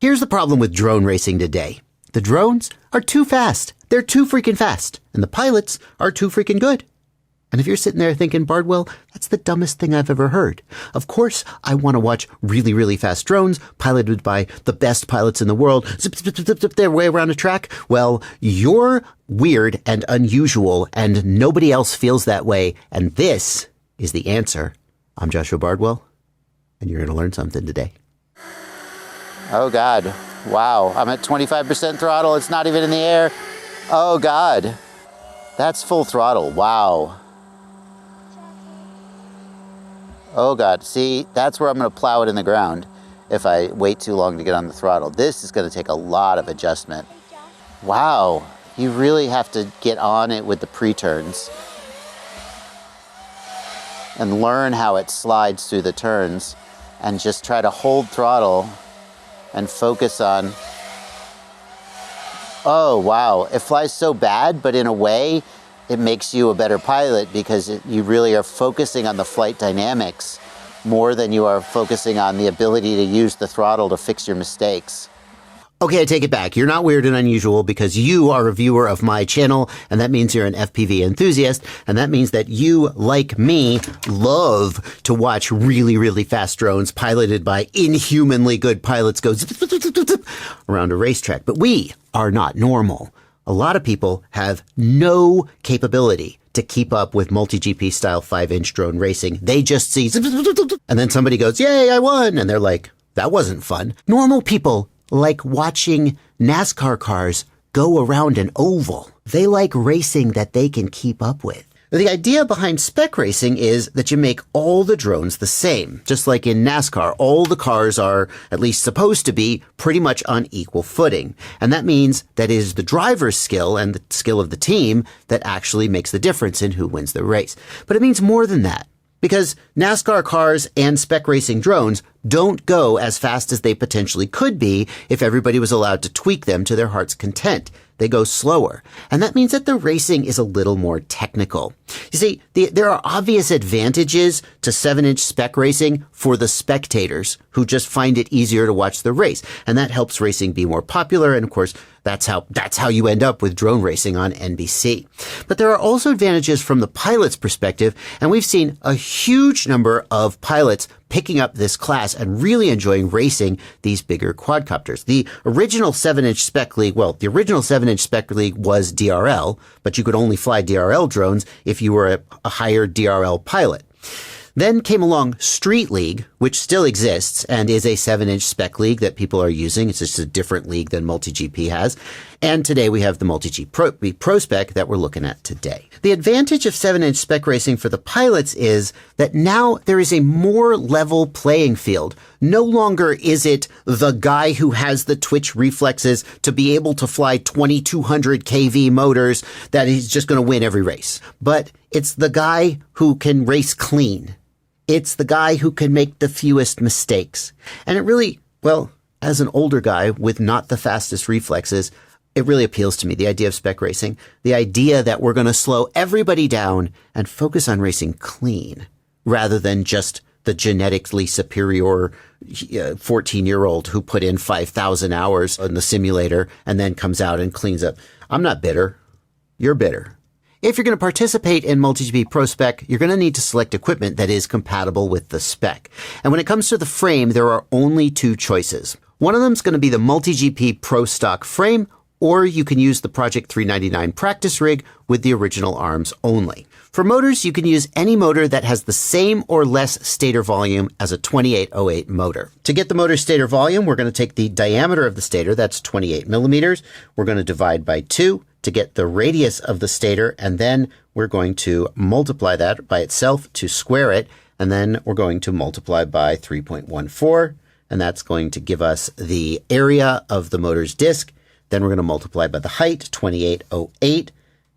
Here's the problem with drone racing today. The drones are too fast. They're too freaking fast. And the pilots are too freaking good. And if you're sitting there thinking, Bardwell, that's the dumbest thing I've ever heard. Of course, I want to watch really, really fast drones piloted by the best pilots in the world. Zip, zip, zip, zip, zip their way around a track. Well, you're weird and unusual, and nobody else feels that way. And this is the answer. I'm Joshua Bardwell, and you're going to learn something today. Oh, God. Wow. I'm at 25% throttle. It's not even in the air. Oh, God. That's full throttle. Wow. Oh God, see, that's where I'm gonna plow it in the ground if I wait too long to get on the throttle. This is gonna take a lot of adjustment. Wow, you really have to get on it with the pre-turns and learn how it slides through the turns and just try to hold throttle and focus on, oh wow, it flies so bad, but in a way, it makes you a better pilot because you really are focusing on the flight dynamics more than you are focusing on the ability to use the throttle to fix your mistakes. Okay, I take it back. You're not weird and unusual because you are a viewer of my channel, and that means you're an FPV enthusiast, and that means that you, like me, love to watch really, really fast drones piloted by inhumanly good pilots go zip, zip, zip, zip, zip, around a racetrack. But we are not normal. A lot of people have no capability to keep up with MULTIGP style 5-inch drone racing. They just see, and then somebody goes, yay, I won. And they're like, that wasn't fun. Normal people like watching NASCAR cars go around an oval. They like racing that they can keep up with. The idea behind spec racing is that you make all the drones the same. Just like in NASCAR, all the cars are, at least supposed to be, pretty much on equal footing. And that means that it is the driver's skill and the skill of the team that actually makes the difference in who wins the race. But it means more than that. Because NASCAR cars and spec racing drones don't go as fast as they potentially could be if everybody was allowed to tweak them to their heart's content. They go slower. And that means that the racing is a little more technical. You see, there are obvious advantages to 7-inch spec racing for the spectators who just find it easier to watch the race. And that helps racing be more popular. And of course, that's how you end up with drone racing on NBC. But there are also advantages from the pilot's perspective. And we've seen a huge number of pilots picking up this class and really enjoying racing these bigger quadcopters. The original 7-inch spec league, well, the original 7-inch spec league was DRL, but you could only fly DRL drones if you were a higher DRL pilot. Then came along Street League, which still exists and is a 7-inch spec league that people are using. It's just a different league than MULTIGP has. And today we have the MULTIGP Pro-SPEC that we're looking at today. The advantage of 7-inch spec racing for the pilots is that now there is a more level playing field. No longer is it the guy who has the twitch reflexes to be able to fly 2200 kV motors that he's just going to win every race. But it's the guy who can race clean. It's the guy who can make the fewest mistakes. And it really, well, as an older guy with not the fastest reflexes, it really appeals to me, the idea of spec racing, the idea that we're going to slow everybody down and focus on racing clean rather than just the genetically superior 14-year-old who put in 5,000 hours in the simulator and then comes out and cleans up. I'm not bitter. You're bitter. If you're going to participate in MULTIGP Pro-SPEC, you're going to need to select equipment that is compatible with the spec. And when it comes to the frame, there are only two choices. One of them is going to be the MULTIGP Pro Stock frame, or you can use the Project 399 practice rig with the original arms only. For motors, you can use any motor that has the same or less stator volume as a 2808 motor. To get the motor stator volume, we're going to take the diameter of the stator, that's 28 millimeters. We're going to divide by 2 to get the radius of the stator, and then we're going to multiply that by itself to square it, and then we're going to multiply by 3.14, and that's going to give us the area of the motor's disc. Then we're going to multiply by the height, 2808,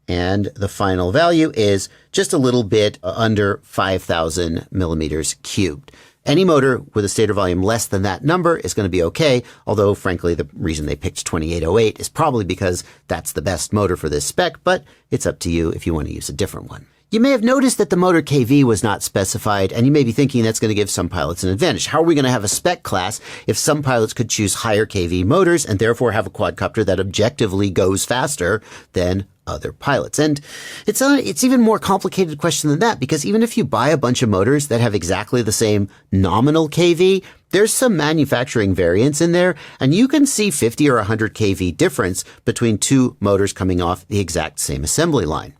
and the final value is just a little bit under 5,000 millimeters cubed. Any motor with a stator volume less than that number is going to be okay, although frankly the reason they picked 2808 is probably because that's the best motor for this spec, but it's up to you if you want to use a different one. You may have noticed that the motor KV was not specified, and you may be thinking that's going to give some pilots an advantage. How are we going to have a spec class if some pilots could choose higher KV motors and therefore have a quadcopter that objectively goes faster than other pilots? And it's even more complicated question than that, because even if you buy a bunch of motors that have exactly the same nominal KV, there's some manufacturing variance in there, and you can see 50 or 100 kV difference between two motors coming off the exact same assembly line.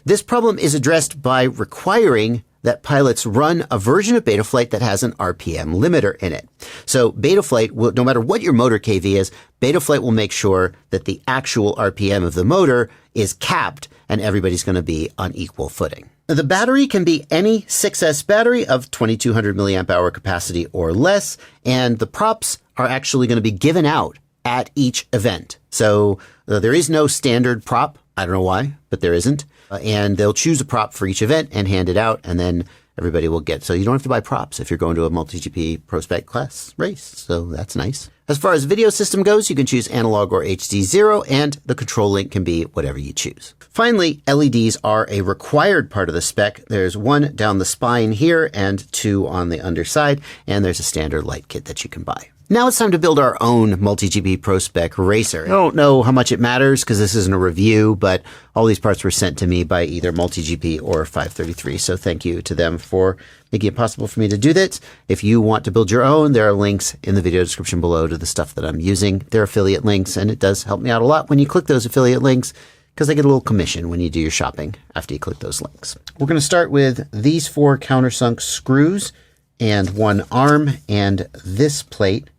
This problem is addressed by requiring that pilots run a version of Betaflight that has an RPM limiter in it. So Betaflight will, no matter what your motor KV is, Betaflight will make sure that the actual RPM of the motor is capped and everybody's going to be on equal footing. The battery can be any 6S battery of 2200 milliamp hour capacity or less, and the props are actually going to be given out at each event. So there is no standard prop. I don't know why, but there isn't. And they'll choose a prop for each event and hand it out, and then everybody will get. So you don't have to buy props if you're going to a MULTIGP PRO-SPEC class race. So that's nice. As far as video system goes, you can choose analog or HDZero, and the control link can be whatever you choose. Finally, LEDs are a required part of the spec. There's one down the spine here and two on the underside, and there's a standard light kit that you can buy. Now it's time to build our own MULTIGP PRO-SPEC racer. I don't know how much it matters because this isn't a review, but all these parts were sent to me by either MULTIGP or 533. So thank you to them for making it possible for me to do this. If you want to build your own, there are links in the video description below to the stuff that I'm using. They're affiliate links, and it does help me out a lot when you click those affiliate links, because I get a little commission when you do your shopping after you click those links. We're going to start with these 4 countersunk screws and one arm and this plate.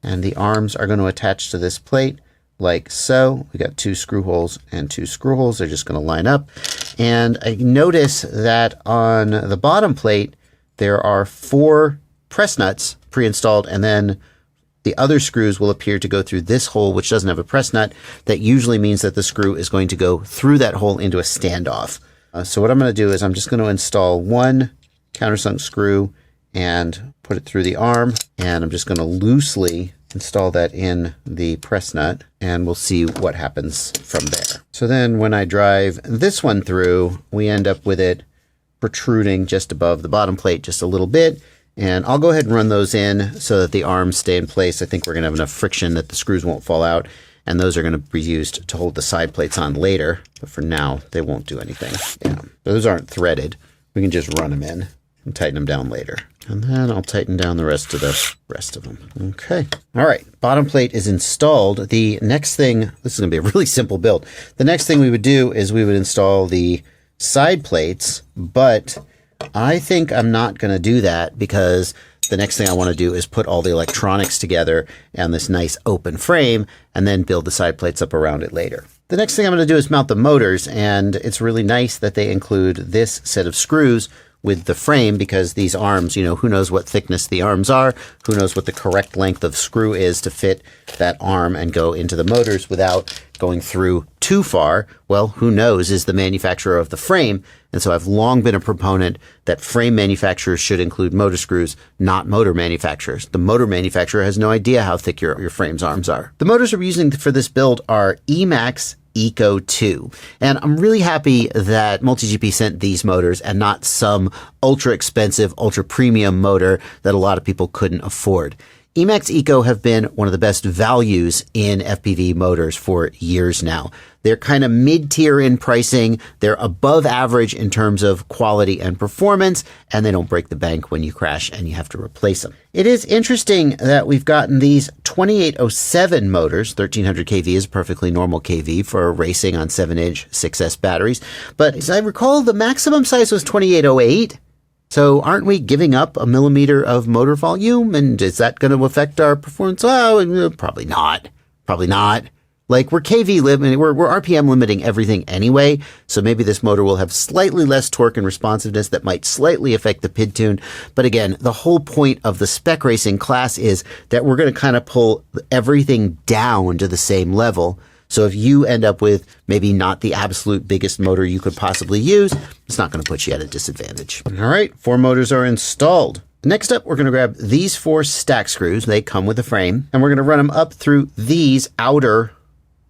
And the arms are going to attach to this plate like so. We got 2 screw holes and 2 screw holes. They're just going to line up. And I notice that on the bottom plate, there are 4 press nuts pre-installed, and then the other screws will appear to go through this hole, which doesn't have a press nut. That usually means that the screw is going to go through that hole into a standoff. So what I'm going to do is I'm just going to install one countersunk screw and put it through the arm, and I'm just going to loosely install that in the press nut, and we'll see what happens from there. So then when I drive this one through, we end up with it protruding just above the bottom plate just a little bit, and I'll go ahead and run those in so that the arms stay in place. I think we're going to have enough friction that the screws won't fall out, and those are going to be used to hold the side plates on later, but for now they won't do anything. Yeah, those aren't threaded. We can just run them in and tighten them down later. And then I'll tighten down the rest of them. Okay. All right. Bottom plate is installed. The next thing, this is going to be a really simple build. The next thing we would do is we would install the side plates, but I think I'm not going to do that because the next thing I want to do is put all the electronics together and this nice open frame and then build the side plates up around it later. The next thing I'm going to do is mount the motors, and it's really nice that they include this set of screws with the frame, because these arms, you know, who knows what thickness the arms are, who knows what the correct length of screw is to fit that arm and go into the motors without going through too far. Well, who knows is the manufacturer of the frame. And so I've long been a proponent that frame manufacturers should include motor screws, not motor manufacturers. The motor manufacturer has no idea how thick your frame's arms are. The motors we're using for this build are Emax EcoII. And I'm really happy that MULTIGP sent these motors and not some ultra expensive, ultra premium motor that a lot of people couldn't afford. Emax Eco have been one of the best values in FPV motors for years now. They're kind of mid-tier in pricing, they're above average in terms of quality and performance, and they don't break the bank when you crash and you have to replace them. It is interesting that we've gotten these 2807 motors. 1300 kV is perfectly normal kV for racing on 7-inch 6S batteries, but as I recall, the maximum size was 2808. So aren't we giving up a millimeter of motor volume? And is that going to affect our performance? Oh, probably not. Probably not. Like, we're KV limiting, we're RPM limiting everything anyway. So maybe this motor will have slightly less torque and responsiveness that might slightly affect the PID tune. But again, the whole point of the spec racing class is that we're going to kind of pull everything down to the same level. So if you end up with maybe not the absolute biggest motor you could possibly use, it's not going to put you at a disadvantage. All right, 4 motors are installed. Next up, we're going to grab these 4 stack screws. They come with a frame, and we're going to run them up through these outer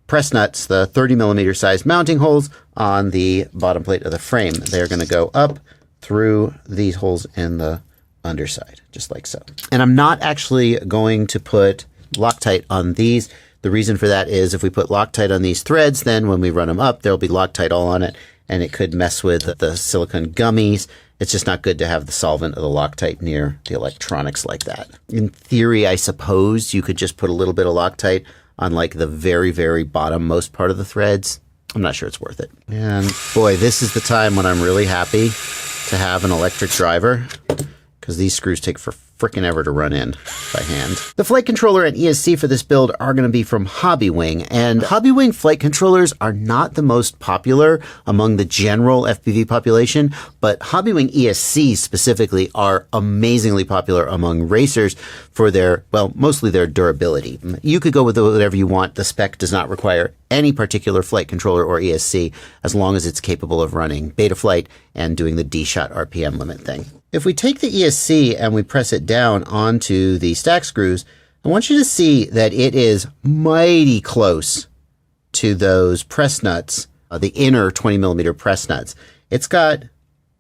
press nuts, the 30mm size mounting holes on the bottom plate of the frame. They're going to go up through these holes in the underside, just like so. And I'm not actually going to put Loctite on these. The reason for that is if we put Loctite on these threads, then when we run them up, there'll be Loctite all on it, and it could mess with the silicone gummies. It's just not good to have the solvent of the Loctite near the electronics like that. In theory, I suppose you could just put a little bit of Loctite on like the very, very bottom-most part of the threads. I'm not sure it's worth it. And boy, this is the time when I'm really happy to have an electric driver, because these screws take for frickin' ever to run in by hand. The flight controller and ESC for this build are going to be from Hobbywing, and Hobbywing flight controllers are not the most popular among the general FPV population, but Hobbywing ESC specifically are amazingly popular among racers for their, well, mostly their durability. You could go with whatever you want. The spec does not require any particular flight controller or ESC as long as it's capable of running Betaflight and doing the D-shot RPM limit thing. If we take the ESC and we press it down onto the stack screws, I want you to see that it is mighty close to those press nuts, the inner 20mm press nuts. It's got,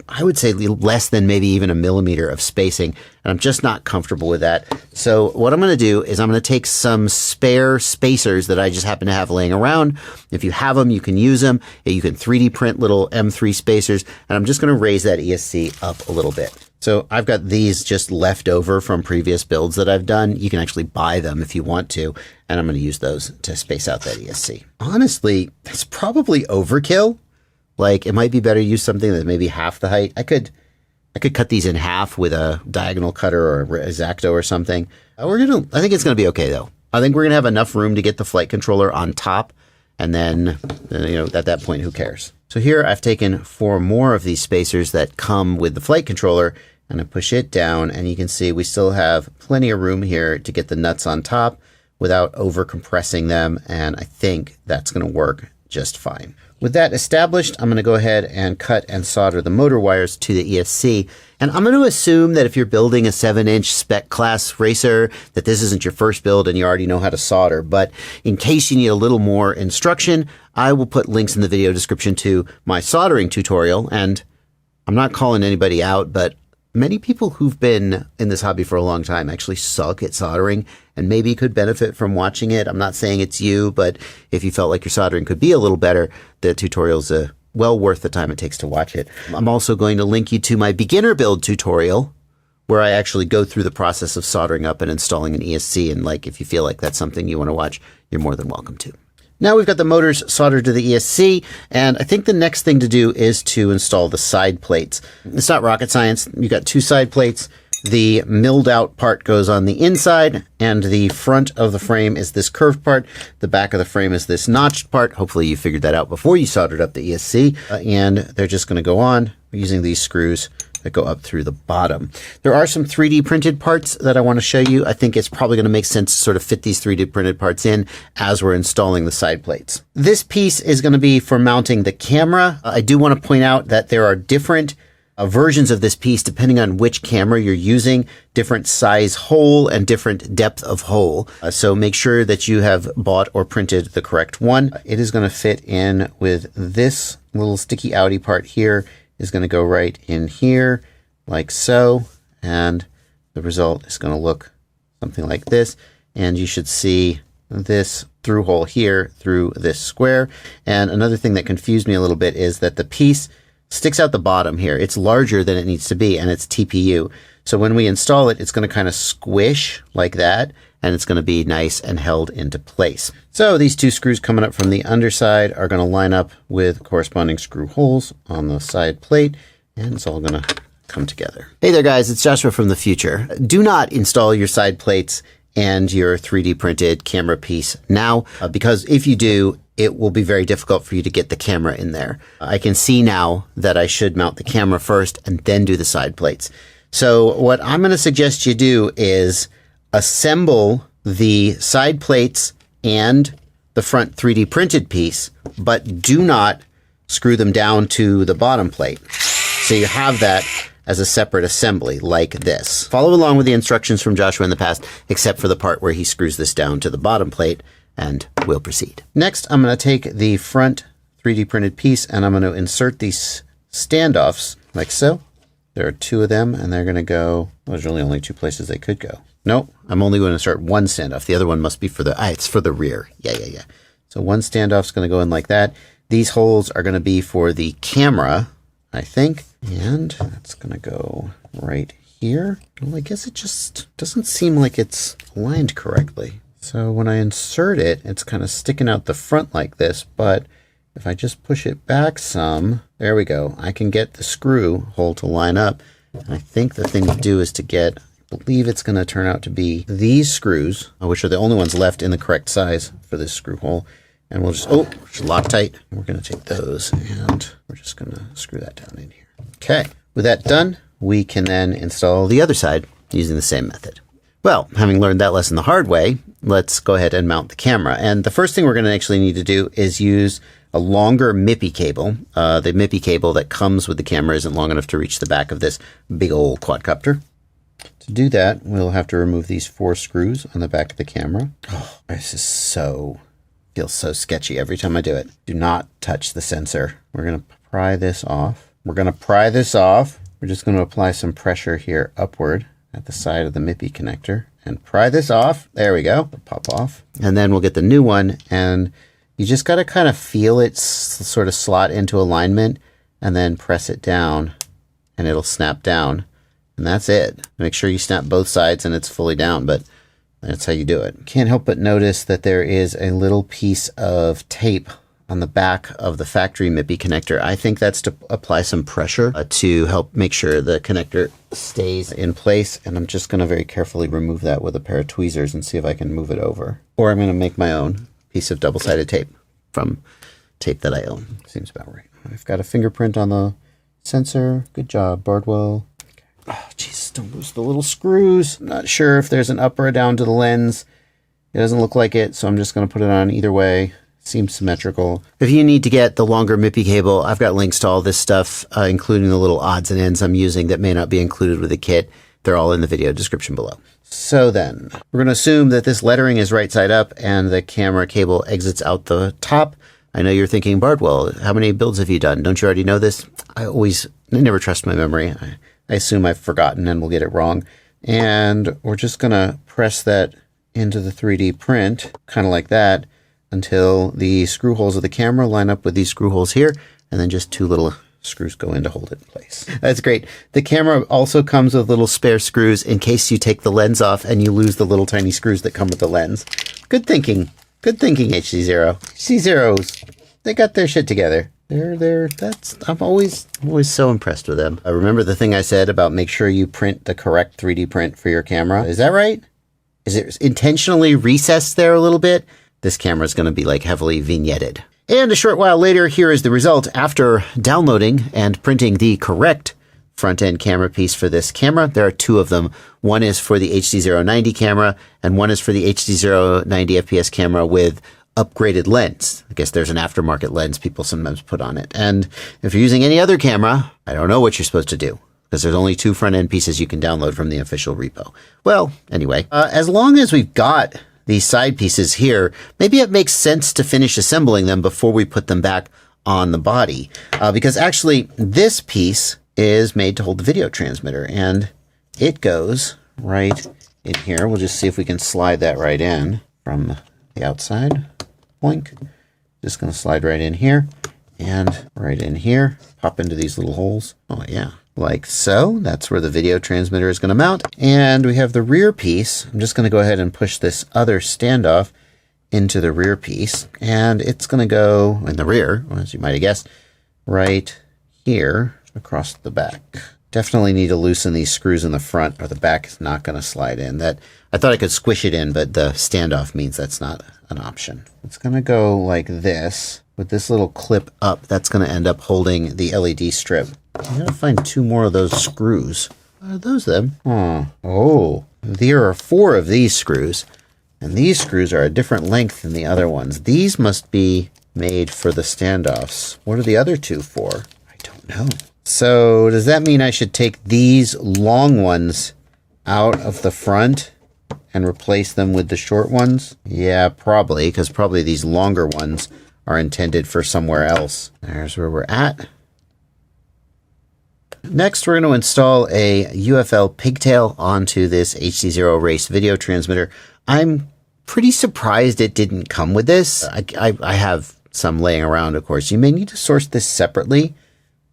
I would say, less than maybe even a millimeter of spacing, and I'm just not comfortable with that. So what I'm going to do is I'm going to take some spare spacers that I just happen to have laying around. If you have them, you can use them. You can 3D print little M3 spacers, and I'm just going to raise that ESC up a little bit. So I've got these just left over from previous builds that I've done. You can actually buy them if you want to, and I'm going to use those to space out that ESC. Honestly, it's probably overkill. Like, it might be better to use something that's maybe half the height. I could cut these in half with a diagonal cutter or a X-Acto or something. I think it's going to be okay, though. I think we're going to have enough room to get the flight controller on top, and then, at that point, who cares? So here I've taken 4 more of these spacers that come with the flight controller, and I push it down, and you can see we still have plenty of room here to get the nuts on top without over compressing them, and I think that's going to work just fine. With that established, I'm going to go ahead and cut and solder the motor wires to the ESC. And I'm going to assume that if you're building a 7-inch spec class racer, that this isn't your first build and you already know how to solder. But in case you need a little more instruction, I will put links in the video description to my soldering tutorial. And I'm not calling anybody out, but many people who've been in this hobby for a long time actually suck at soldering and maybe could benefit from watching it. I'm not saying it's you, but if you felt like your soldering could be a little better, the tutorial's well worth the time it takes to watch it. I'm also going to link you to my beginner build tutorial where I actually go through the process of soldering up and installing an ESC. And like, if you feel like that's something you want to watch, you're more than welcome to. Now we've got the motors soldered to the ESC, and I think the next thing to do is to install the side plates. It's not rocket science. You've got 2 side plates. The milled out part goes on the inside, and the front of the frame is this curved part. The back of the frame is this notched part. Hopefully you figured that out before you soldered up the ESC, and they're just going to go on using these screws that go up through the bottom. There are some 3D printed parts that I want to show you. I think it's probably going to make sense to sort of fit these 3D printed parts in as we're installing the side plates. This piece is going to be for mounting the camera. I do want to point out that there are different versions of this piece depending on which camera you're using, different size hole and different depth of hole. So make sure that you have bought or printed the correct one. It is going to fit in with this little sticky outy part here. Is going to go right in here like so, and the result is going to look something like this, and you should see this through hole here through this square. And another thing that confused me a little bit is that the piece sticks out the bottom here. It's larger than it needs to be, and it's TPU. So when we install it, it's going to kind of squish like that, and it's going to be nice and held into place. So these 2 screws coming up from the underside are going to line up with corresponding screw holes on the side plate, and it's all going to come together. Hey there guys, it's Joshua from the future. Do not install your side plates and your 3D printed camera piece now, because if you do, it will be very difficult for you to get the camera in there. I can see now that I should mount the camera first and then do the side plates. So what I'm going to suggest you do is assemble the side plates and the front 3D printed piece, but do not screw them down to the bottom plate. So you have that as a separate assembly like this. Follow along with the instructions from Joshua in the past, except for the part where he screws this down to the bottom plate, and we'll proceed. Next, I'm going to take the front 3D printed piece and I'm going to insert these standoffs like so. There are 2 of them and they're going to go, well, there's really only 2 places they could go. Nope, I'm only going to insert one standoff. The other one must be for the, it's for the rear. Yeah. So one standoff is going to go in like that. These holes are going to be for the camera, I think. And that's going to go right here. Well, I guess it just doesn't seem like it's aligned correctly. So when I insert it, it's kind of sticking out the front like this, but if I just push it back some, there we go. I can get the screw hole to line up. And I think the thing to do is to get, I believe it's going to turn out to be these screws, which are the only ones left in the correct size for this screw hole. And we'll just, just Loctite. We're going to take those and we're just going to screw that down in here. Okay, with that done, we can then install the other side using the same method. Well, having learned that lesson the hard way, let's go ahead and mount the camera. And the first thing we're going to actually need to do is use a longer MIPI cable. The MIPI cable that comes with the camera isn't long enough to reach the back of this big old quadcopter. To do that, we'll have to remove these 4 screws on the back of the camera. Oh, this is feels so sketchy every time I do it. Do not touch the sensor. We're going to pry this off. We're just going to apply some pressure here upward at the side of the MIPI connector and pry this off. There we go. Pop off. And then we'll get the new one, and you just got to kind of feel it sort of slot into alignment and then press it down and it'll snap down. And that's it. Make sure you snap both sides and it's fully down, but that's how you do it. Can't help but notice that there is a little piece of tape on the back of the factory MIPI connector. I think that's to apply some pressure to help make sure the connector stays in place. And I'm just going to very carefully remove that with a pair of tweezers and see if I can move it over. Or I'm going to make my own piece of double-sided tape from tape that I own. Seems about right. I've got a fingerprint on the sensor. Good job, Bardwell. Okay. Oh, jeez, don't lose the little screws. I'm not sure if there's an up or a down to the lens. It doesn't look like it, so I'm just going to put it on either way. Seems symmetrical. If you need to get the longer MIPI cable, I've got links to all this stuff, including the little odds and ends I'm using that may not be included with the kit. They're all in the video description below. So then, we're going to assume that this lettering is right side up and the camera cable exits out the top. I know you're thinking, Bardwell, how many builds have you done? Don't you already know this? I never trust my memory. I assume I've forgotten and will get it wrong. And we're just going to press that into the 3D print, kind of like that, until the screw holes of the camera line up with these screw holes here, and then just 2 little screws go in to hold it in place. That's great. The camera also comes with little spare screws in case you take the lens off and you lose the little tiny screws that come with the lens. Good thinking. Good thinking, HDZero. HDZeros, they got their shit together. I'm always so impressed with them. I remember the thing I said about make sure you print the correct 3D print for your camera. Is that right? Is it intentionally recessed there a little bit? This camera is going to be like heavily vignetted. And a short while later, here is the result after downloading and printing the correct front-end camera piece for this camera. There are 2 of them. One is for the HDZero 90 camera, and one is for the HDZero 90 FPS camera with upgraded lens. I guess there's an aftermarket lens people sometimes put on it. And if you're using any other camera, I don't know what you're supposed to do, because there's only 2 front-end pieces you can download from the official repo. Well, anyway, as long as we've got these side pieces here, maybe it makes sense to finish assembling them before we put them back on the body. Because actually, this piece is made to hold the video transmitter, and it goes right in here. We'll just see if we can slide that right in from the outside. Boink. Just going to slide right in here and right in here. Pop into these little holes. Oh, yeah. Like so. That's where the video transmitter is going to mount. And we have the rear piece. I'm just going to go ahead and push this other standoff into the rear piece. And it's going to go in the rear, as you might have guessed, right here across the back. Definitely need to loosen these screws in the front or the back is not going to slide in. I thought I could squish it in, but the standoff means that's not an option. It's going to go like this. With this little clip up, that's going to end up holding the LED strip. I gotta find 2 more of those screws. Are those them? Oh, there are 4 of these screws, and these screws are a different length than the other ones. These must be made for the standoffs. What are the other 2 for? I don't know. So does that mean I should take these long ones out of the front and replace them with the short ones? Yeah, probably, because probably these longer ones are intended for somewhere else. There's where we're at. Next, we're going to install a u.FL pigtail onto this HDZero Race video transmitter. I'm pretty surprised it didn't come with this. I have some laying around, of course. You may need to source this separately,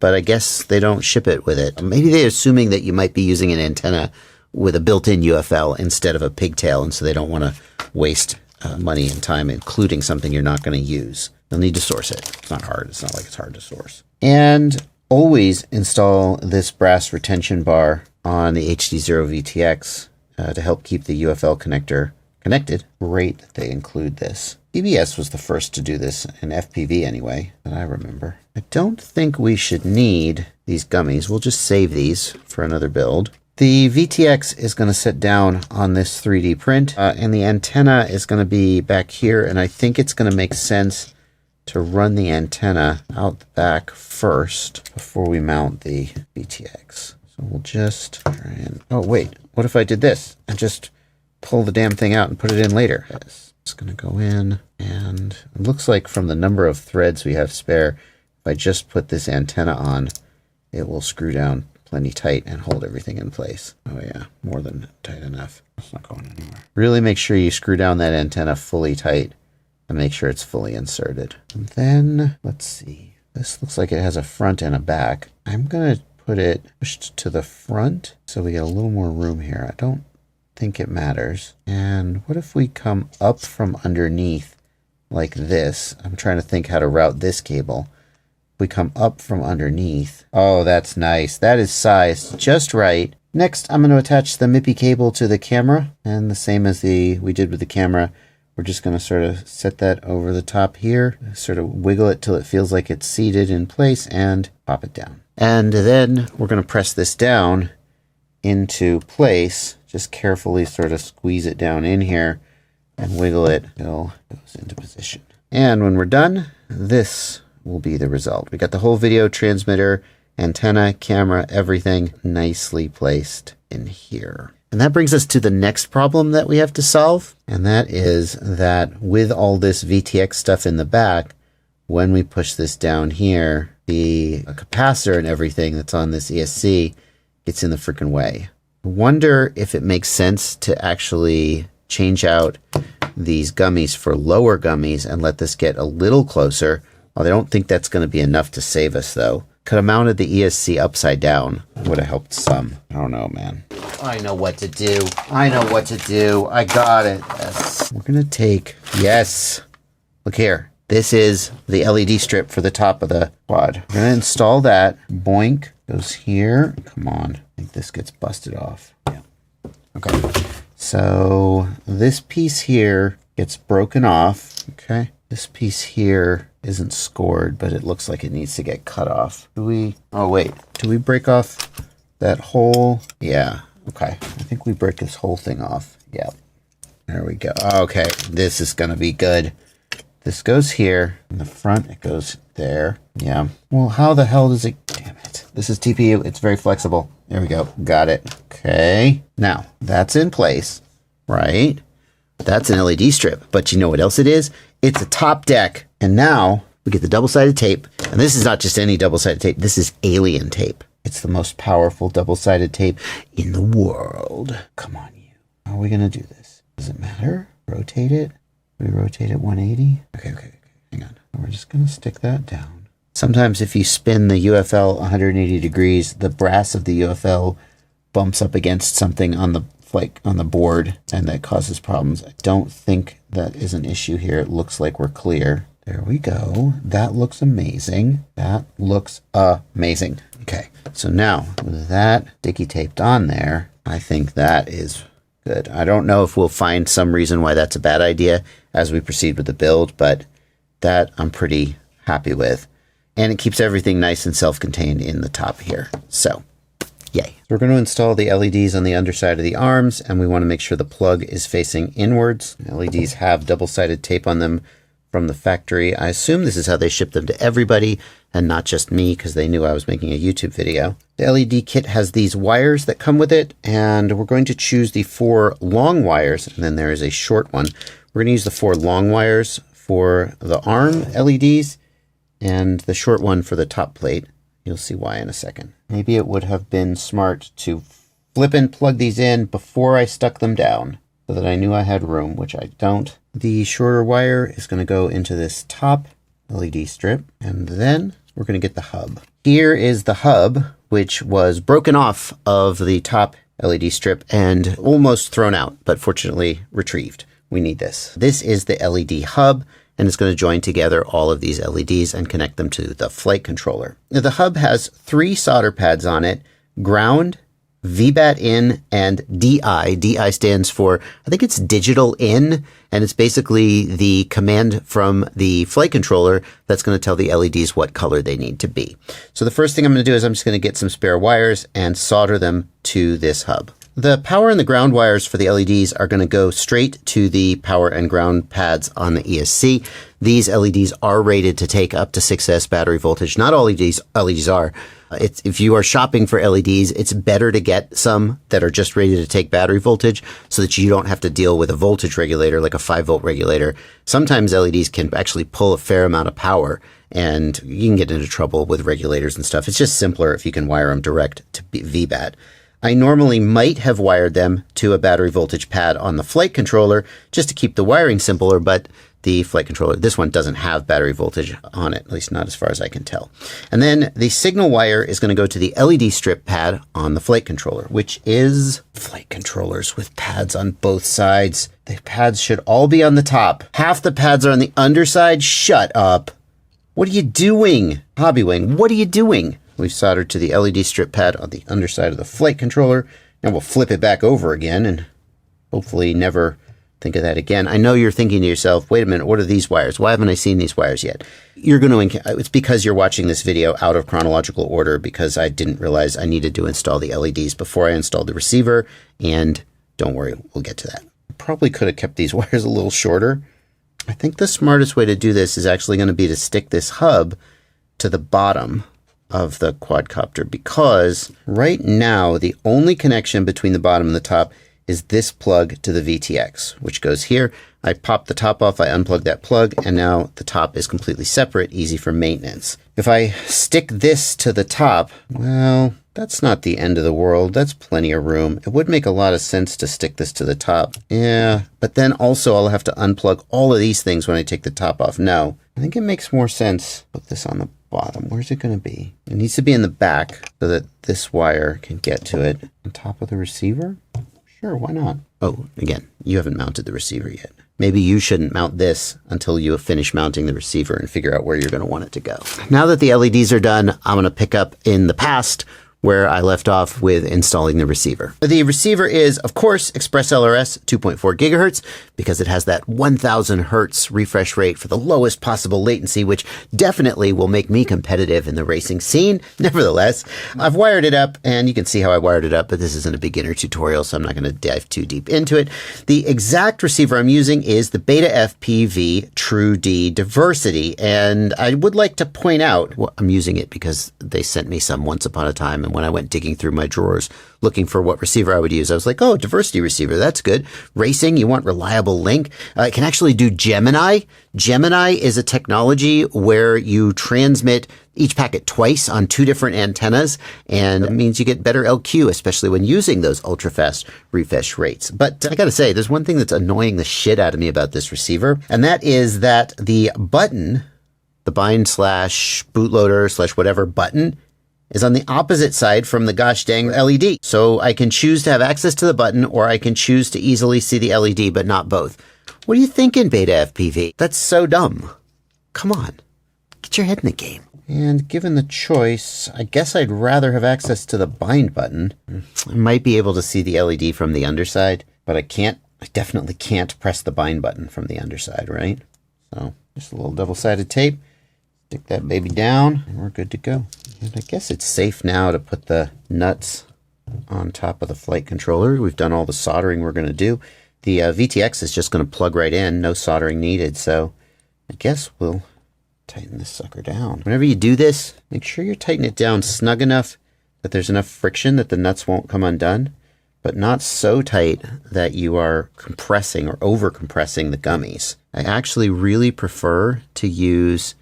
but I guess they don't ship it with it. Maybe they're assuming that you might be using an antenna with a built-in u.FL instead of a pigtail, and so they don't want to waste money and time including something you're not going to use. You'll need to source it. It's not hard. It's not like it's hard to source. And always install this brass retention bar on the HDZero VTX to help keep the u.FL connector connected. Great that they include this. PBS was the first to do this, in FPV anyway, that I remember. I don't think we should need these gummies. We'll just save these for another build. The VTX is going to sit down on this 3D print, and the antenna is going to be back here, and I think it's going to make sense to run the antenna out the back first before we mount the VTX. So we'll just try and... Oh, wait. What if I did this and just pull the damn thing out and put it in later? Yes. It's going to go in, and it looks like from the number of threads we have spare, if I just put this antenna on, it will screw down plenty tight and hold everything in place. Oh yeah, more than tight enough. It's not going anywhere. Really make sure you screw down that antenna fully tight and make sure it's fully inserted. And then, let's see. This looks like it has a front and a back. I'm going to put it pushed to the front so we get a little more room here. I don't think it matters. And what if we come up from underneath like this? I'm trying to think how to route this cable. We come up from underneath. Oh, that's nice. That is sized just right. Next, I'm going to attach the MIPI cable to the camera, and the same as we did with the camera, we're just going to sort of set that over the top here, sort of wiggle it till it feels like it's seated in place, and pop it down. And then we're going to press this down into place. Just carefully sort of squeeze it down in here and wiggle it until it goes into position. And when we're done, this will be the result. We got the whole video transmitter, antenna, camera, everything nicely placed in here. And that brings us to the next problem that we have to solve. And that is that with all this VTX stuff in the back, when we push this down here, the capacitor and everything that's on this ESC gets in the freaking way. I wonder if it makes sense to actually change out these gummies for lower gummies and let this get a little closer. Well, I don't think that's going to be enough to save us, though. Could have mounted the ESC upside down. Would have helped some. I don't know, man. I know what to do. I know what to do. I got it. Yes. We're going to take... Yes. Look here. This is the LED strip for the top of the quad. We're going to install that. Boink. Goes here. Come on. I think this gets busted off. Yeah. Okay. So this piece here gets broken off. Okay. This piece here isn't scored, but it looks like it needs to get cut off. Do we... Oh, wait. Do we break off that whole... Yeah. Okay. I think we break this whole thing off. Yeah. There we go. Okay. This is going to be good. This goes here. In the front, it goes there. Yeah. Well, how the hell does it... Damn it. This is TPU. It's very flexible. There we go. Got it. Okay. Now, that's in place, right? That's an LED strip. But you know what else it is? It's a top deck. And now we get the double-sided tape. And this is not just any double-sided tape. This is alien tape. It's the most powerful double-sided tape in the world. Come on, you. How are we going to do this? Does it matter? Rotate it? We rotate it 180? Okay. Hang on. We're just going to stick that down. Sometimes if you spin the u.FL 180 degrees, the brass of the u.FL bumps up against something on the board, and that causes problems. I don't think that is an issue here. It looks like we're clear. There we go. That looks amazing. That looks amazing. Okay, so now with that sticky taped on there, I think that is good. I don't know if we'll find some reason why that's a bad idea as we proceed with the build, but that I'm pretty happy with. And it keeps everything nice and self-contained in the top here. So, yay. So we're going to install the LEDs on the underside of the arms, and we want to make sure the plug is facing inwards. LEDs have double-sided tape on them from the factory. I assume this is how they ship them to everybody and not just me because they knew I was making a YouTube video. The LED kit has these wires that come with it, and we're going to choose the 4 long wires, and then there is a short one. We're going to use the 4 long wires for the arm LEDs and the short one for the top plate. You'll see why in a second. Maybe it would have been smart to flip and plug these in before I stuck them down so that I knew I had room, which I don't. The shorter wire is going to go into this top LED strip, and then we're going to get the hub. Here is the hub, which was broken off of the top LED strip and almost thrown out, but fortunately retrieved. We need this. This is the LED hub, and it's going to join together all of these LEDs and connect them to the flight controller. Now, the hub has 3 solder pads on it: ground, VBAT in, and DI. DI stands for, I think it's digital in, and it's basically the command from the flight controller that's going to tell the LEDs what color they need to be. So the first thing I'm going to do is I'm just going to get some spare wires and solder them to this hub. The power and the ground wires for the LEDs are going to go straight to the power and ground pads on the ESC. These LEDs are rated to take up to 6S battery voltage. Not all LEDs are. If you are shopping for LEDs, it's better to get some that are just rated to take battery voltage so that you don't have to deal with a voltage regulator like a 5-volt regulator. Sometimes LEDs can actually pull a fair amount of power, and you can get into trouble with regulators and stuff. It's just simpler if you can wire them direct to VBAT. I normally might have wired them to a battery voltage pad on the flight controller just to keep the wiring simpler, but the flight controller, this one doesn't have battery voltage on it, at least not as far as I can tell. And then the signal wire is going to go to the LED strip pad on the flight controller, which is flight controllers with pads on both sides. The pads should all be on the top. Half the pads are on the underside. Shut up. What are you doing? Hobbywing, what are you doing? We've soldered to the LED strip pad on the underside of the flight controller. Now we'll flip it back over again and hopefully never think of that again. I know you're thinking to yourself, wait a minute, what are these wires? Why haven't I seen these wires yet? You're going to, it's because you're watching this video out of chronological order because I didn't realize I needed to install the LEDs before I installed the receiver. And don't worry, we'll get to that. I probably could have kept these wires a little shorter. I think the smartest way to do this is actually going to be to stick this hub to the bottom of the quadcopter, because right now the only connection between the bottom and the top is this plug to the VTX, which goes here. I pop the top off, I unplug that plug, and now the top is completely separate, easy for maintenance. If I stick this to the top, well, that's not the end of the world. That's plenty of room. It would make a lot of sense to stick this to the top. Yeah, but then also I'll have to unplug all of these things when I take the top off. No, I think it makes more sense to put this on the bottom. Where's it going to be? It needs to be in the back so that this wire can get to it. On top of the receiver? Sure, why not? Oh, again, you haven't mounted the receiver yet. Maybe you shouldn't mount this until you finish mounting the receiver and figure out where you're going to want it to go. Now that the LEDs are done, I'm going to pick up in the past where I left off with installing the receiver. The receiver is, of course, Express LRS 2.4 gigahertz because it has that 1000 hertz refresh rate for the lowest possible latency, which definitely will make me competitive in the racing scene. Nevertheless, I've wired it up, and you can see how I wired it up, but this isn't a beginner tutorial, so I'm not going to dive too deep into it. The exact receiver I'm using is the Beta FPV True D Diversity, and I would like to point out, well, I'm using it because they sent me some once upon a time, and when I went digging through my drawers looking for what receiver I would use, I was like, oh, diversity receiver, that's good. Racing, you want reliable link. It can actually do Gemini. Gemini is a technology where you transmit each packet twice on 2 different antennas, and it means you get better LQ, especially when using those ultra-fast refresh rates. But I gotta say, there's one thing that's annoying the shit out of me about this receiver, and that is that the button, the bind / bootloader / whatever button, is on the opposite side from the gosh dang LED. So I can choose to have access to the button, or I can choose to easily see the LED, but not both. What are you thinking, Beta FPV? That's so dumb. Come on, get your head in the game. And given the choice, I guess I'd rather have access to the bind button. I might be able to see the LED from the underside, but I definitely can't press the bind button from the underside, right? So just a little double-sided tape. Stick that baby down, and we're good to go. And I guess it's safe now to put the nuts on top of the flight controller. We've done all the soldering we're going to do. The VTX is just going to plug right in, no soldering needed. So I guess we'll tighten this sucker down. Whenever you do this, make sure you tighten it down snug enough that there's enough friction that the nuts won't come undone, but not so tight that you are compressing or over compressing the gummies. I actually really prefer to use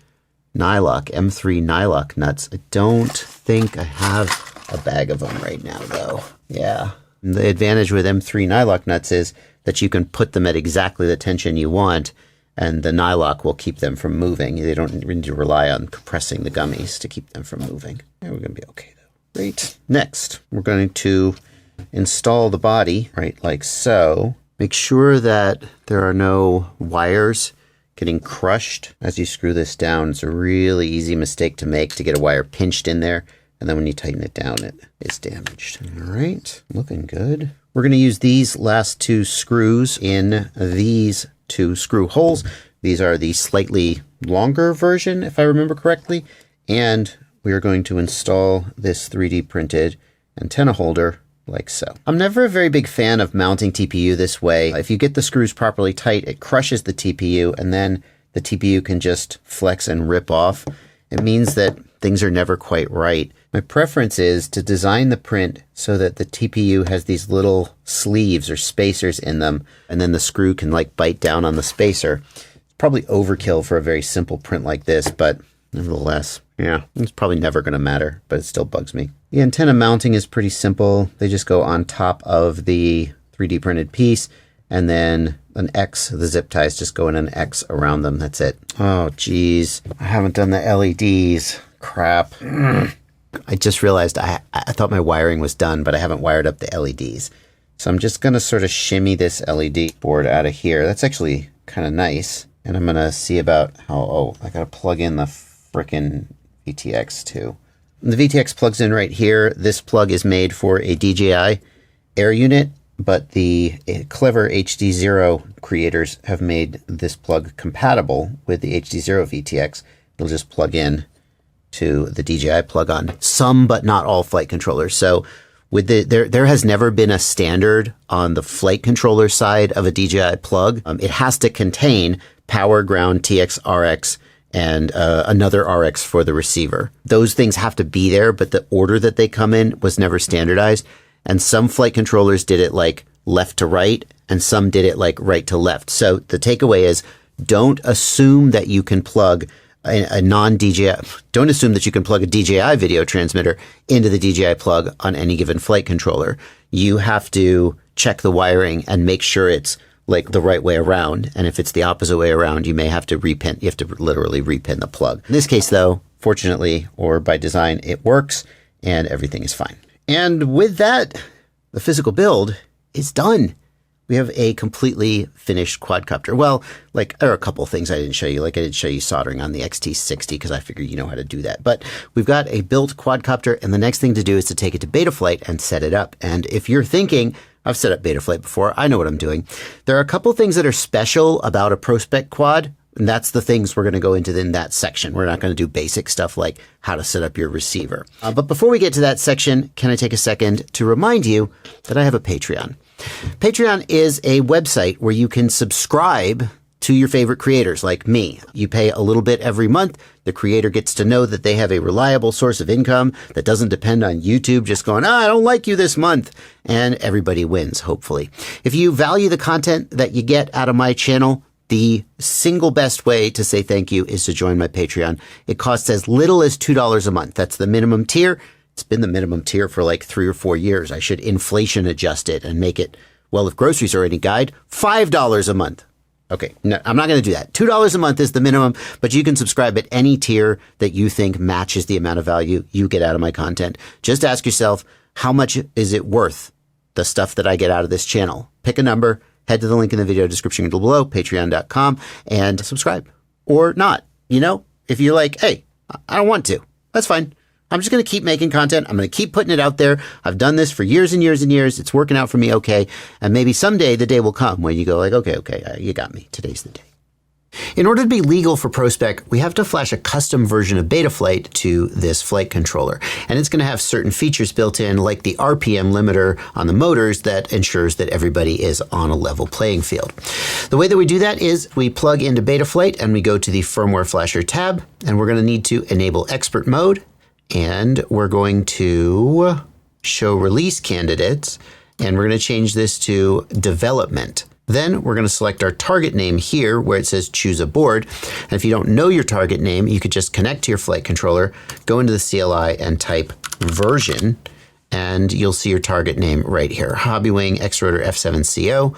nylock, M3 nylock nuts. I don't think I have a bag of them right now though. Yeah. And the advantage with M3 nylock nuts is that you can put them at exactly the tension you want, and the nylock will keep them from moving. They don't need to rely on compressing the gummies to keep them from moving. Yeah, we're going to be okay though. Great. Next, we're going to install the body, right, like so. Make sure that there are no wires getting crushed as you screw this down. It's a really easy mistake to make, to get a wire pinched in there, and then when you tighten it down, it is damaged. All right, looking good. We're going to use these last two screws in these two screw holes. These are the slightly longer version, if I remember correctly, and we are going to install this 3D printed antenna holder like so. I'm never a very big fan of mounting TPU this way. If you get the screws properly tight, it crushes the TPU, and then the TPU can just flex and rip off. It means that things are never quite right. My preference is to design the print so that the TPU has these little sleeves or spacers in them, and then the screw can like bite down on the spacer. It's probably overkill for a very simple print like this, but nevertheless, yeah, it's probably never going to matter, but it still bugs me. The antenna mounting is pretty simple. They just go on top of the 3D printed piece, and then an X, the zip ties just go in an X around them. That's it. Oh, geez. I haven't done the LEDs. Crap. I just realized I thought my wiring was done, but I haven't wired up the LEDs. So I'm just going to sort of shimmy this LED board out of here. That's actually kind of nice. And I'm going to see about how, oh, I got to plug in the frickin' VTX too. The VTX plugs in right here. This plug is made for a DJI air unit, but the clever HDZero creators have made this plug compatible with the HDZero VTX. It'll just plug in to the DJI plug-on. Some, but not all flight controllers. So with there has never been a standard on the flight controller side of a DJI plug. It has to contain power, ground, TX, RX, and another RX for the receiver. Those things have to be there, but the order that they come in was never standardized. And some flight controllers did it like left to right, and some did it like right to left. So the takeaway is, don't assume that you can plug a non-DJI, don't assume that you can plug a DJI video transmitter into the DJI plug on any given flight controller. You have to check the wiring and make sure it's like the right way around. And if it's the opposite way around, you may have to repin. You have to literally repin the plug. In this case though, fortunately, or by design, it works and everything is fine. And with that, the physical build is done. We have a completely finished quadcopter. Well, like there are a couple things I didn't show you. Like I didn't show you soldering on the XT60 because I figured you know how to do that. But we've got a built quadcopter, and the next thing to do is to take it to Betaflight and set it up. And if you're thinking, I've set up Betaflight before, I know what I'm doing. There are a couple things that are special about a ProSpec quad, and that's the things we're going to go into in that section. We're not going to do basic stuff like how to set up your receiver. But before we get to that section, can I take a second to remind you that I have a Patreon. Patreon is a website where you can subscribe to your favorite creators like me. You pay a little bit every month. The creator gets to know that they have a reliable source of income that doesn't depend on YouTube just going, I don't like you this month. And everybody wins, hopefully. If you value the content that you get out of my channel, the single best way to say thank you is to join my Patreon. It costs as little as $2 a month. That's the minimum tier. It's been the minimum tier for like 3 or 4 years. I should inflation adjust it and make it, well, if groceries are any guide, $5 a month. Okay, no, I'm not going to do that. $2 a month is the minimum, but you can subscribe at any tier that you think matches the amount of value you get out of my content. Just ask yourself, how much is it worth, the stuff that I get out of this channel? Pick a number, head to the link in the video description below, patreon.com, and subscribe. Or not. You know, if you're like, hey, I don't want to, that's fine. I'm just going to keep making content. I'm going to keep putting it out there. I've done this for years and years and years. It's working out for me okay. And maybe someday the day will come when you go like, okay, you got me. Today's the day. In order to be legal for ProSpec, we have to flash a custom version of Betaflight to this flight controller. And it's going to have certain features built in, like the RPM limiter on the motors that ensures that everybody is on a level playing field. The way that we do that is we plug into Betaflight and we go to the Firmware Flasher tab, and we're going to need to enable Expert Mode, and we're going to show release candidates, and we're going to change this to Development. Then we're going to select our target name here where it says choose a board. And if you don't know your target name, you could just connect to your flight controller, go into the CLI and type version, and you'll see your target name right here. Hobbywing X-Rotor F7CO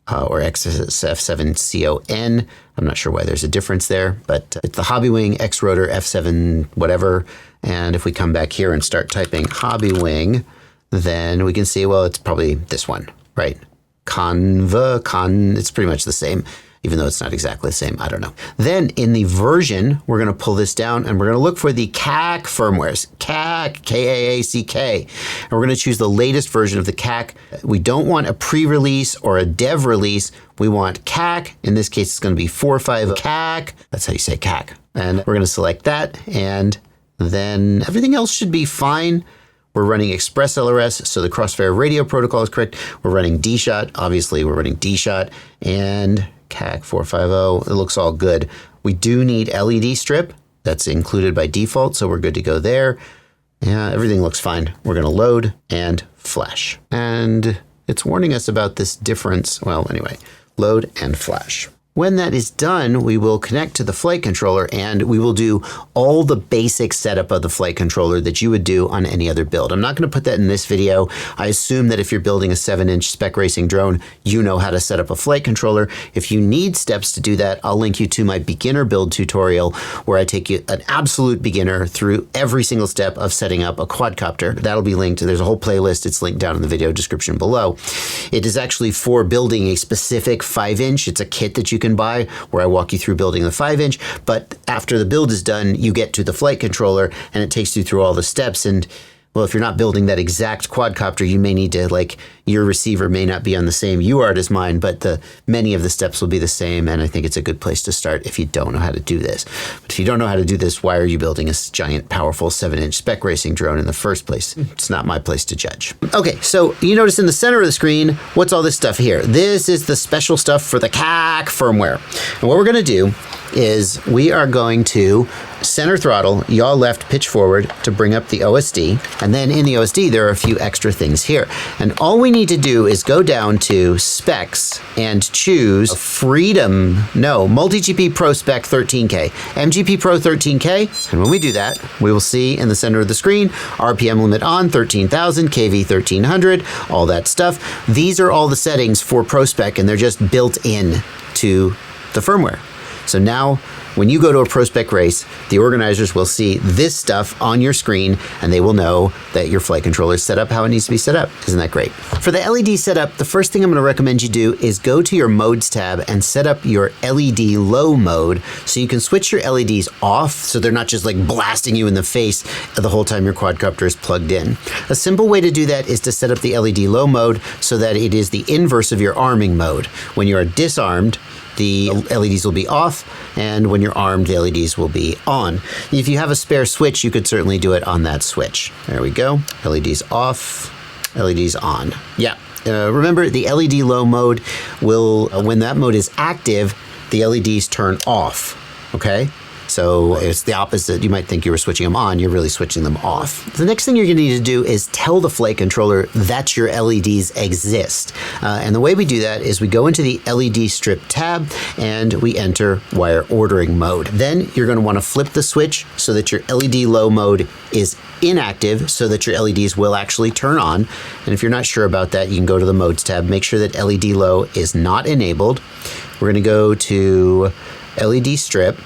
or F7CON. I'm not sure why there's a difference there, but it's the Hobbywing X-Rotor F7 whatever. And if we come back here and start typing Hobbywing, then we can see, well, it's probably this one, right? It's pretty much the same, even though it's not exactly the same. I don't know. Then in the version, we're going to pull this down and we're going to look for the CAC firmwares, CAC, K-A-A-C-K. And we're going to choose the latest version of the CAC. We don't want a pre-release or a dev release. We want CAC. In this case, it's going to be 4.5 CAC. That's how you say CAC. And we're going to select that. And then everything else should be fine. We're running Express LRS, so the Crossfire radio protocol is correct. We're running D-Shot, obviously we're running D-Shot, and CAC 450, it looks all good. We do need LED strip, that's included by default, so we're good to go there. Yeah, everything looks fine. We're gonna load and flash. And it's warning us about this difference. Well, anyway, load and flash. When that is done, we will connect to the flight controller and we will do all the basic setup of the flight controller that you would do on any other build. I'm not going to put that in this video. I assume that if you're building a 7-inch spec racing drone, you know how to set up a flight controller. If you need steps to do that, I'll link you to my beginner build tutorial where I take you an absolute beginner through every single step of setting up a quadcopter. That'll be linked. There's a whole playlist. It's linked down in the video description below. It is actually for building a specific 5-inch. It's a kit that you can buy where I walk you through building the 5-inch, but after the build is done, you get to the flight controller and it takes you through all the steps. And well, if you're not building that exact quadcopter, you may need to, like, your receiver may not be on the same UART as mine, but many of the steps will be the same. And I think it's a good place to start if you don't know how to do this. But if you don't know how to do this, why are you building a giant, powerful 7-inch spec racing drone in the first place? It's not my place to judge. Okay, so you notice in the center of the screen, what's all this stuff here? This is the special stuff for the CAC firmware. And what we're gonna do is we are going to center throttle, yaw left, pitch forward to bring up the OSD. And then in the OSD, there are a few extra things here. And all we need to do is go down to specs and choose MULTIGP PRO-SPEC 13K, MGP Pro 13K. And when we do that, we will see in the center of the screen, RPM limit on 13,000, KV 1300, all that stuff. These are all the settings for ProSpec and they're just built in to the firmware. So now when you go to a ProSpec race, the organizers will see this stuff on your screen and they will know that your flight controller is set up how it needs to be set up. Isn't that great? For the LED setup, the first thing I'm going to recommend you do is go to your modes tab and set up your LED low mode so you can switch your LEDs off so they're not just like blasting you in the face the whole time your quadcopter is plugged in. A simple way to do that is to set up the LED low mode so that it is the inverse of your arming mode. When you are disarmed, the LEDs will be off, and when you're armed, the LEDs will be on. If you have a spare switch, you could certainly do it on that switch. There we go. LEDs off, LEDs on. Yeah. Remember, the LED low mode will, when that mode is active, the LEDs turn off, okay? So it's the opposite. You might think you were switching them on, you're really switching them off. The next thing you're gonna need to do is tell the flight controller that your LEDs exist. And the way we do that is we go into the LED strip tab and we enter wire ordering mode. Then you're gonna wanna flip the switch so that your LED low mode is inactive so that your LEDs will actually turn on. And if you're not sure about that, you can go to the modes tab, make sure that LED low is not enabled. We're gonna go to LED strip.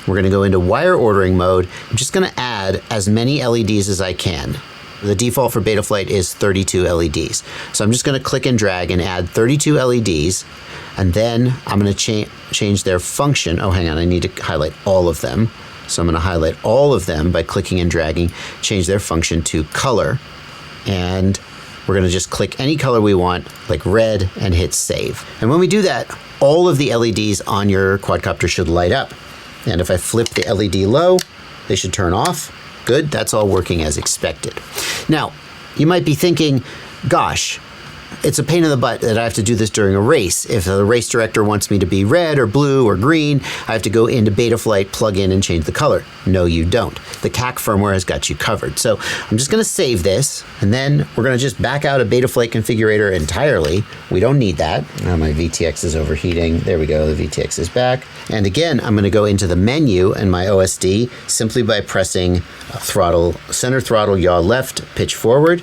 We're gonna go into wire ordering mode. I'm just gonna add as many LEDs as I can. The default for Betaflight is 32 LEDs. So I'm just gonna click and drag and add 32 LEDs, and then I'm gonna change their function. Oh, hang on, I need to highlight all of them. So I'm gonna highlight all of them by clicking and dragging, change their function to color, and we're gonna just click any color we want, like red, and hit save. And when we do that, all of the LEDs on your quadcopter should light up. And if I flip the LED low, they should turn off. Good, that's all working as expected. Now, you might be thinking, gosh, it's a pain in the butt that I have to do this during a race. If the race director wants me to be red or blue or green, I have to go into Betaflight, plug in, and change the color. No, you don't. The CAC firmware has got you covered. So I'm just going to save this, and then we're going to just back out a Betaflight configurator entirely. We don't need that. Now my VTX is overheating. There we go. The VTX is back. And again, I'm going to go into the menu in my OSD simply by pressing throttle, center throttle, yaw left, pitch forward.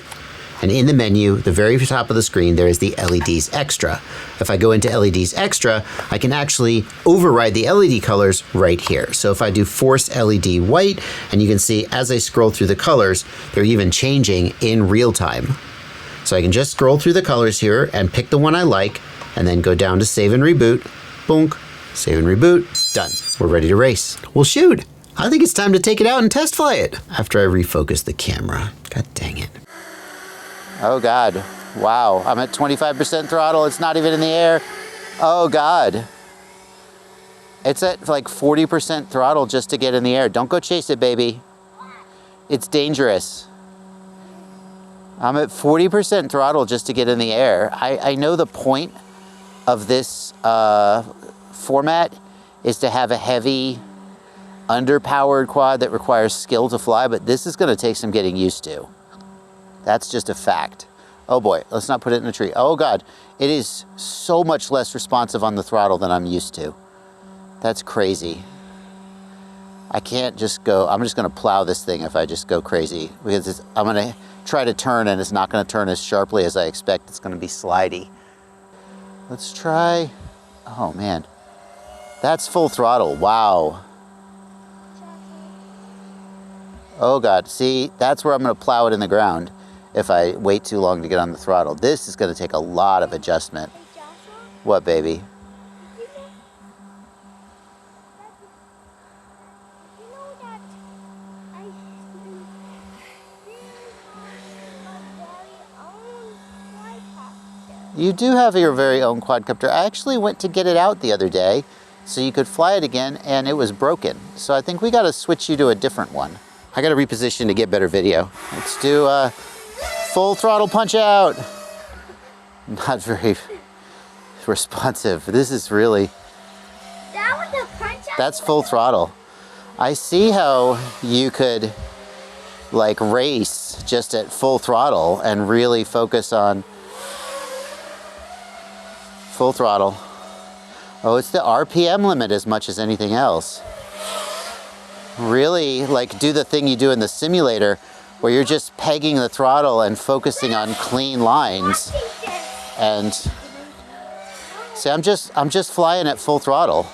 And in the menu, the very top of the screen, there is the LEDs Extra. If I go into LEDs Extra, I can actually override the LED colors right here. So if I do Force LED White, and you can see as I scroll through the colors, they're even changing in real time. So I can just scroll through the colors here and pick the one I like, and then go down to Save and Reboot. Boonk, Save and Reboot, done. We're ready to race. Well, shoot, I think it's time to take it out and test fly it after I refocus the camera. God dang it. Oh God, wow, I'm at 25% throttle, it's not even in the air. Oh God. It's at like 40% throttle just to get in the air. Don't go chase it, baby. It's dangerous. I'm at 40% throttle just to get in the air. I know the point of this format is to have a heavy, underpowered quad that requires skill to fly, but this is gonna take some getting used to. That's just a fact. Oh boy, let's not put it in a tree. Oh God, it is so much less responsive on the throttle than I'm used to. That's crazy. I can't just go, I'm just gonna plow this thing if I just go crazy, because I'm gonna try to turn and it's not gonna turn as sharply as I expect. It's gonna be slidey. Let's try, oh man. That's full throttle, wow. Oh God, see, that's where I'm gonna plow it in the ground if I wait too long to get on the throttle. This is gonna take a lot of adjustment. What, baby? You do have your very own quadcopter. I actually went to get it out the other day so you could fly it again, and it was broken. So I think we gotta switch you to a different one. I gotta reposition to get better video. Let's do a full throttle punch out. Not very responsive. This is really, That was a punch out. that's full throttle. I see how you could like race just at full throttle and really focus on full throttle. Oh, it's the RPM limit as much as anything else. Really like do the thing you do in the simulator where you're just pegging the throttle and focusing on clean lines. And see, I'm just flying at full throttle.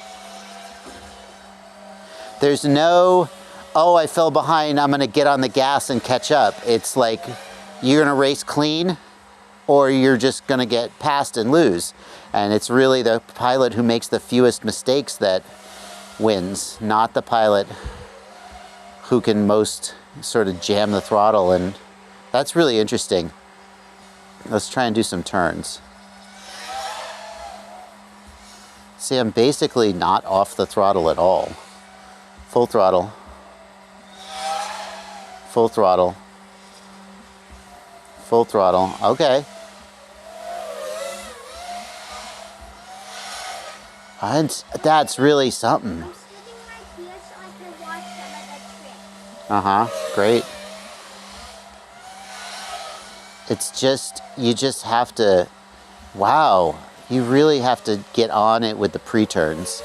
There's no, oh, I fell behind, I'm gonna get on the gas and catch up. It's like you're gonna race clean or you're just gonna get passed and lose. And it's really the pilot who makes the fewest mistakes that wins, not the pilot who can most sort of jam the throttle. And that's really interesting. Let's try and do some turns. See, I'm basically not off the throttle at all. Full throttle. Full throttle. Full throttle, okay. And that's really something. Uh-huh, great. It's just, you just have to, wow, you really have to get on it with the pre-turns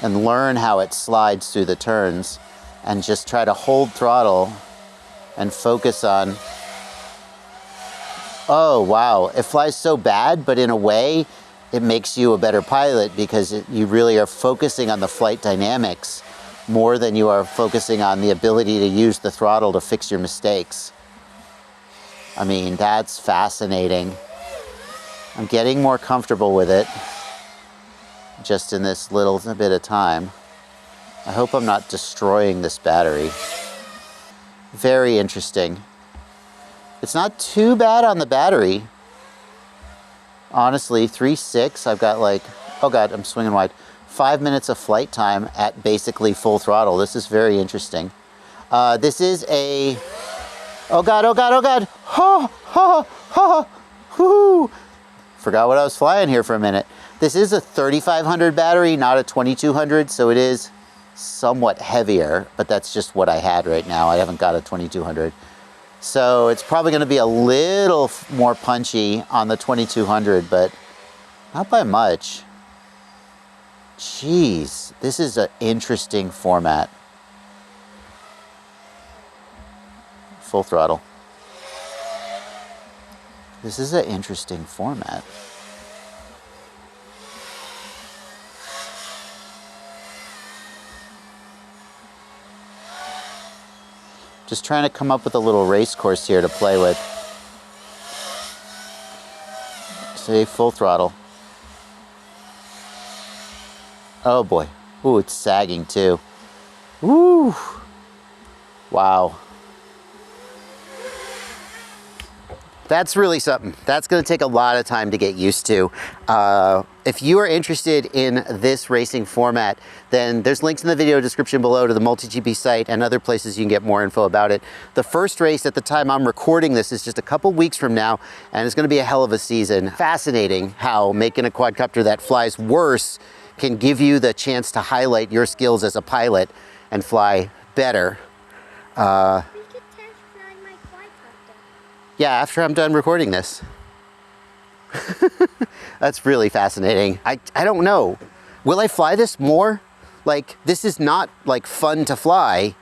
and learn how it slides through the turns and just try to hold throttle and focus on, oh wow, it flies so bad, but in a way, it makes you a better pilot because you really are focusing on the flight dynamics more than you are focusing on the ability to use the throttle to fix your mistakes. I mean, that's fascinating. I'm getting more comfortable with it just in this little bit of time. I hope I'm not destroying this battery. Very interesting. It's not too bad on the battery. Honestly, 3.6, I've got like, oh God, I'm swinging wide. 5 minutes of flight time at basically full throttle. This is very interesting. This is a, oh God, oh God, oh God. Ha, ha, ha, whoo. Forgot what I was flying here for a minute. This is a 3500 battery, not a 2200, so it is somewhat heavier, but that's just what I had right now. I haven't got a 2200. So it's probably gonna be a little more punchy on the 2200, but not by much. Jeez, this is an interesting format. Full throttle. This is an interesting format. Just trying to come up with a little race course here to play with. Say full throttle. Oh boy. Ooh, it's sagging too. Woo! Wow. That's really something. That's going to take a lot of time to get used to. If you are interested in this racing format, then there's links in the video description below to the MULTIGP site and other places you can get more info about it. The first race at the time I'm recording this is just a couple weeks from now, and it's going to be a hell of a season. Fascinating how making a quadcopter that flies worse can give you the chance to highlight your skills as a pilot and fly better. We could test fly my quadcopter. Yeah, after I'm done recording this. That's really fascinating. I don't know. Will I fly this more? Like, this is not like fun to fly.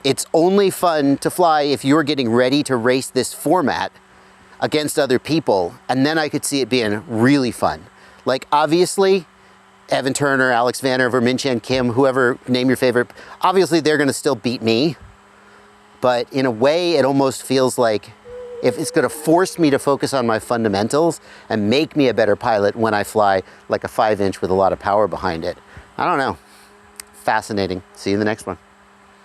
It's only fun to fly if you're getting ready to race this format against other people. And then I could see it being really fun. Like, obviously, Evan Turner, Alex Vanner, Verminchan, Kim, whoever, name your favorite, obviously they're gonna still beat me. But in a way, it almost feels like if it's gonna force me to focus on my fundamentals and make me a better pilot when I fly like a 5-inch with a lot of power behind it. I don't know. Fascinating. See you in the next one.